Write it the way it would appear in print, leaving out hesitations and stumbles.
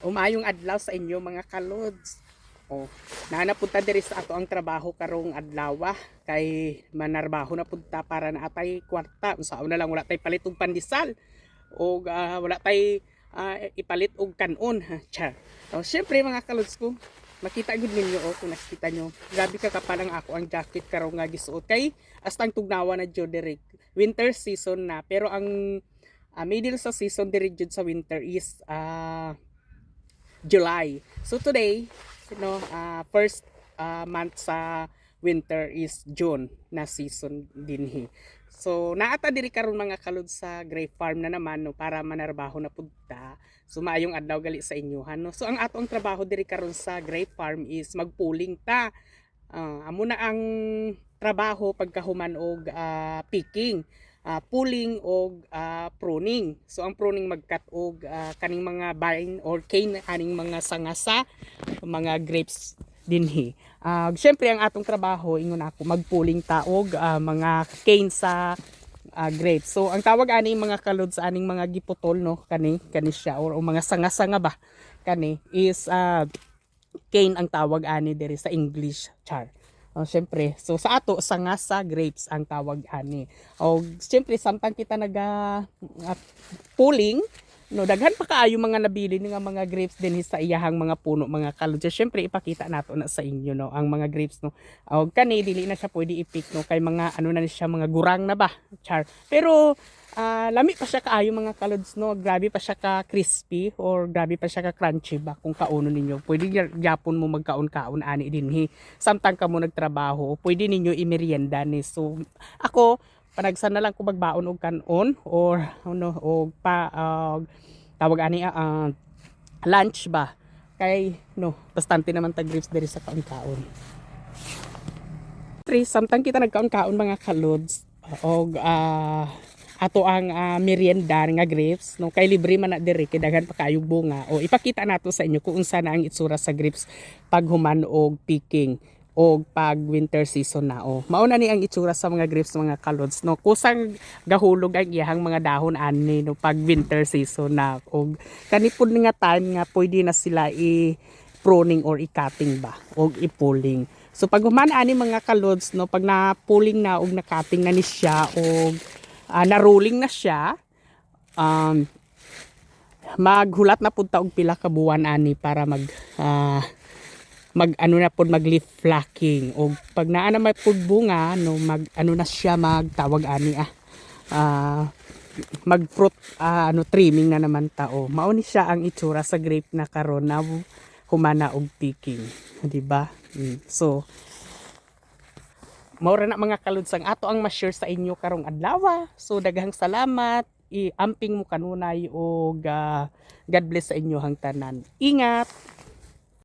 Umayong adlaw sa inyo mga kalods. Oh, napunta diri sa ato ang trabaho karong adlaw kay manarbaho na punta para na atay kwarta. Unsaon na lang wala tay palit og pandesal o wala tay ipalit og kanon. Cha. So, syempre mga kalods ko, makita gud ninyo kung nakita nyo. Grabe ka kapal ang ako ang jacket karong nga gisuot kay astang tugnawa na jud diri. Winter season na pero ang middle sa season diri jud sa winter is July. So today, first month sa winter is June na season dinhi. So naata diri karon mga kalod sa grape farm na naman no, para manarbaho na pudta. So maayong adlaw gali sa inyohan no. So ang ato ang trabaho diri karon sa grape farm is magpuling ta. Amo na ang trabaho pagkahuman og picking. Pulling o pruning. So ang pruning magkat og kaning mga vine or cane aning mga sangasa, mga grapes dinhi. Syempre ang atong trabaho ingon ako magpulling taog mga cane sa grapes. So ang tawag ani mga kalod sa aning mga giputol no kani siya or mga sanga-sanga ba kani is cane ang tawag ani diri sa English char. Siyempre, so sa ato sangasa grapes ang tawag ani. O siyempre samtang kita pulling no daghan pa kaayo mga nabili nga mga grapes din sa iyahang mga puno mga kalod. Siyempre ipakita nato na sa inyo no ang mga grapes no. O kani dili na siya pwede i-pick no kay mga ano na siya mga gurang na ba char. Pero lami pa siya kaayo mga kalods no, grabe pa siya ka crispy or grabe pa siya ka crunchy ba kung kauno ninyo. Pwede gyapon mo magkaon-kaon ani dinhi. Samtang kamo nagtrabaho, pwede ninyo i-merienda ni. So ako panagsan na lang ko magbaon og kanon or ano og tawag ani lunch ba. Kay no, bastante naman tag grapes diri sa kaon-kaon. Samtang kita nagkaon-kaon mga kalods og ato ang merienda nga grapes no kay libre man na diri kay daghan pa kayog bunga o ipakita nato sa inyo kung unsa na ang itsura sa grapes pag human og picking o pag winter season na mao na ni ang itsura sa mga grapes mga kalods no kusang gahulog ang iyahang mga dahon ani no pag winter season na og kanipod nga time nga pwede na sila i-pruning or i-cutting ba og i-pulling. So pag human ani mga kalods no pag na-pulling na og na-cutting na ni siya og na-rolling na siya, maghulat na punta og pila ka buwan ani para mag ano na pud mag leaf flocking og pag naa na may pud bunga no mag ano na siya magtawag ani mag fruit trimming na naman tao. Mao ni siya ang itsura sa grape na karon na humana og picking, di ba? So maura na mga kalods ang ato ang ma-share sa inyo karong adlaw. So daghang salamat. Iamping mo kanunay og God bless sa inyo hang tanan. Ingat.